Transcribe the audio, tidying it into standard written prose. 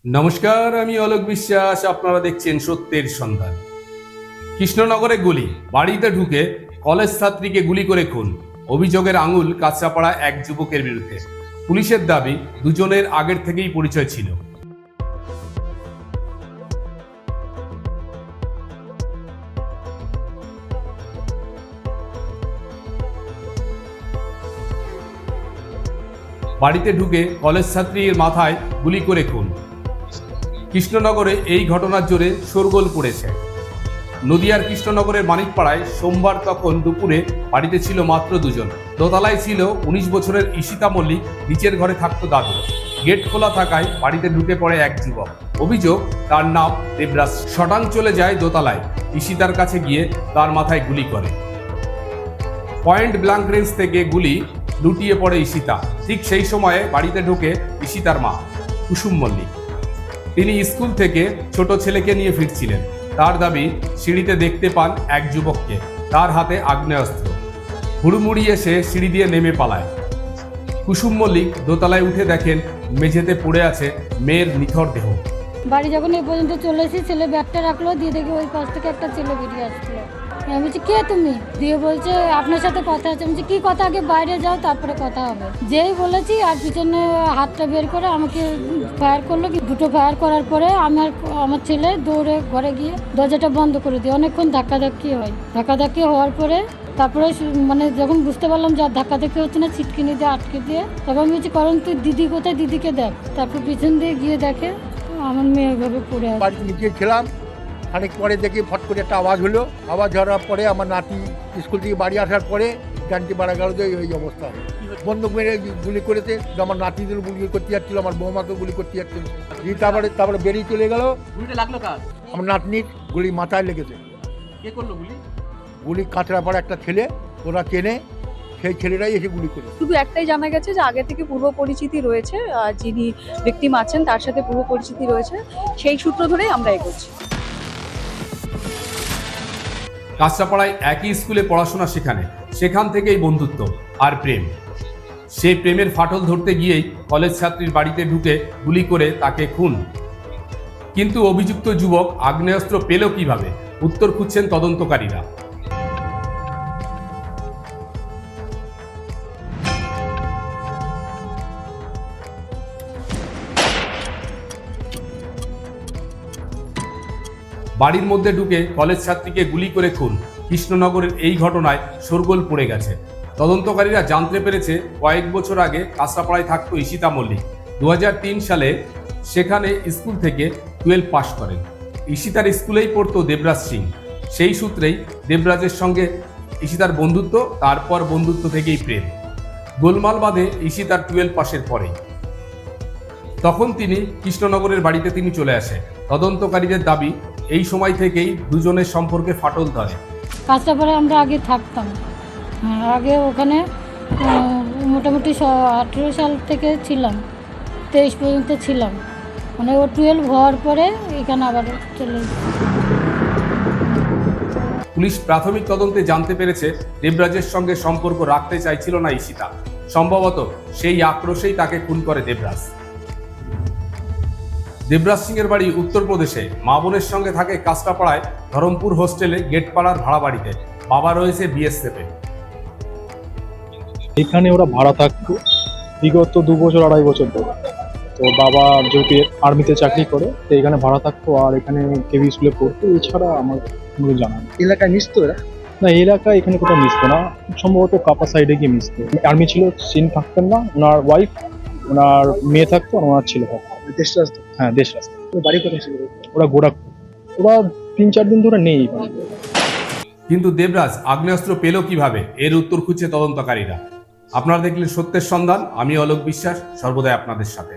নমস্কার, আমি অলোক বিশ্বাস। আপনারা দেখছেন সত্যের সন্ধান। কৃষ্ণনগরে গুলি, বাড়িতে ঢুকে কলেজ ছাত্রীকে গুলি করে খুন, অভিযোগের আঙুল কাঁচরাপাড়া এক যুবকের বিরুদ্ধে। পুলিশের দাবি দুজনের আগের থেকেই পরিচয় ছিল। বাড়িতে ঢুকে কলেজ ছাত্রীর মাথায় গুলি করে খুন। কৃষ্ণনগরে এই ঘটনার জোরে শোরগোল পড়েছে। নদিয়ার কৃষ্ণনগরের মানিকপাড়ায় সোমবার তখন দুপুরে বাড়িতে ছিল মাত্র দুজন। দোতলায় ছিল ১৯ বছরের ঈশিতা মল্লিক, নিচের ঘরে থাকতো দাদু। গেট খোলা থাকায় বাড়িতে ঢুকে পড়ে এক যুবক। অভিযোগ, তার নাম দেবরাজ। শটাং চলে যায় দোতলায়, ঈশিতার কাছে গিয়ে তার মাথায় গুলি করে। পয়েন্ট ব্ল্যাঙ্ক রেঞ্জ থেকে গুলি, লুটিয়ে পড়ে ঈশিতা। ঠিক সেই সময়ে বাড়িতে ঢোকে ঈশিতার মা কুসুম মল্লিক। তিনি স্কুল থেকে ছোট ছেলেকে নিয়ে ফিরছিলেন। তার দাবি, সিঁড়িতে দেখতে পান এক যুবককে, তার হাতে আগ্নেয়াস্ত্র। হুড়মুড়ি এসে সিঁড়ি দিয়ে নেমে পালায়। কুসুম মল্লিক দোতলায় উঠে দেখেন মেঝেতে পড়ে আছে মেয়ের নিথর দেহ। বাড়ি যখন এই পর্যন্ত চলে এসেছি, ছেলে ব্যাগটা রাখলো, দিয়ে দেখি ওই পাশ থেকে একটা ছেলে বেরিয়ে আসলো। আমি বলছি, কে তুমি? দিয়ে বলছে, আপনার সাথে কথা আছে। আমি বলছি, কি কথা? আগে বাইরে যাও, তারপরে কথা হবে। যেই বলেছি, আর পিছনে হাতটা বের করে আমাকে ফায়ার করলো। দুটো ফায়ার করার পরে আমার ছেলে দৌড়ে ঘরে গিয়ে দরজাটা বন্ধ করে দিয়ে অনেকক্ষণ ধাক্কাধাক্কি হয়। ধাক্কাধাক্কি হওয়ার পরে তারপরে মানে যখন বুঝতে পারলাম যে আর ধাক্কাধাক্কি হচ্ছে না, ছিটকিনি দিয়ে আটকে দিয়ে, তারপর আমি বলছি, কারণ তুই দিদি কোথায়, দিদিকে দেখ। তারপর পিছন দিয়ে গিয়ে দেখে আমার মেয়ে এভাবে পড়ে আছে। বাড়িতে নিচে ছিলাম, খানিক পরে দেখি ফট করে একটা আওয়াজ হলো। আওয়াজ হওয়ার পরে আমার নাতি স্কুল থেকে বাড়ি আসার পরে জানতে পারা গেল যে এই অবস্থা। বন্দুক মেরে গুলি করেছে। আমার নাতিদের গুলি করতে যাচ্ছিল, আমার বৌমাকে গুলি করতে যাচ্ছিল। তারপরে বেরিয়ে চলে গেল। গুলিটা লাগলো কার? আমার নাতনির গুলি মাথায় লেগেছে। কে করলো গুলি? গুলি কাঁচরাপাড়া একটা ছেলে, ওরা চেনে, সেই ছেলেরাই এসে গুলি করে। শুধু একটাই জানা গেছে যে আগে থেকে পূর্ব পরিচিতি রয়েছে, যিনি ভিকটিম আছেন তার সাথে পূর্ব পরিচিতি রয়েছে, সেই সূত্র ধরেই আমরা এগোচ্ছি। কাঁচরাপাড়ায় একই স্কুলে পড়াশোনা সেখান থেকেই বন্ধুত্ব আর প্রেম। সেই প্রেমের ফাটল ধরতে গিয়েই কলেজ ছাত্রীর বাড়িতে ঢুকে গুলি করে তাকে খুন। কিন্তু অভিযুক্ত যুবক আগ্নেয়াস্ত্র পেল কিভাবে? উত্তর খুঁজছেন তদন্তকারীরা। বাড়ির মধ্যে ঢুকে কলেজ ছাত্রীকে গুলি করে খুন। কৃষ্ণনগরের এই ঘটনায় শোরগোল পড়ে গেছে। তদন্তকারীরা জানতে পেরেছে, কয়েক বছর আগে কাঁচরাপাড়ায় থাকতো ঈশিতা মল্লিক। ২০০৩ সালে সেখানে স্কুল থেকে 12 পাশ করেন। ঈশিতার স্কুলেই পড়তো দেবরাজ সিং। সেই সূত্রেই দেবরাজের সঙ্গে ঈশিতার বন্ধুত্ব, তারপর বন্ধুত্ব থেকেই প্রেম। গোলমাল বাঁধে ঈশিতার 12 পাশের পরেই। তখন তিনি কৃষ্ণনগরের বাড়িতে চলে আসে। তদন্তকারীদের দাবি, এই সময় থেকেই দুজনের সম্পর্কে ফাটল ধরে। কাঁচরাপাড়ায় আমরা আগে থাকতাম। আগে ওখানে মোটামুটি 18 সাল থেকে ছিলাম, 23 পর্যন্ত ছিলাম। মানে ও 12 হওয়ার পরে এখানে আবার চলে এসেছি। পুলিশ প্রাথমিক তদন্তে জানতে পেরেছে, দেবরাজের সঙ্গে সম্পর্ক রাখতে চাইছিল না ঈশিতা। সম্ভবত সেই আক্রোশেই তাকে খুন করে দেবরাজ। দেবরাজ সিং এর বাড়ি উত্তরপ্রদেশে। মা বোনের সঙ্গে থাকে কাঁচরাপাড়ায় ধরমপুর হোস্টেলে গেটপাড়ার ভাড়া বাড়িতে। বাবা রয়েছে বিএসএফে। এখানে ওরা ভাড়া থাকতো বিগত 2 বছর 2.5 বছর ধরে। তো বাবা যেহেতু আর্মিতে চাকরি করে, তো এখানে ভাড়া থাকতো আর এখানে কেবি স্কুলে পড়তো। এছাড়া আমার কোনো জানা নেই। এলাকায় মিশতো এরা? না, এলাকা এখানে কোথাও মিশতো না, সম্ভবত কাপা সাইডে গিয়ে মিশতো। আর্মি ছিল, সিন থাকতেন না। ওনার ওয়াইফ, ওনার মেয়ে থাকতো আর ওনার ছেলে থাকতো। দেশ রাস্তা? হ্যাঁ, দেশ রাস্তা। বাড়ি কোথায় ছিল? ওরা গোড়াপুর। ওরা 3-4 দিন ধরে নেই। কিন্তু দেবরাজ আগ্নেয়াস্ত্র পেল কিভাবে, এর উত্তর খুঁজছে তদন্তকারীরা। আপনারা দেখলেন সত্যের সন্ধান। আমি অলোক বিশ্বাস, সর্বদাই আপনাদের সাথে।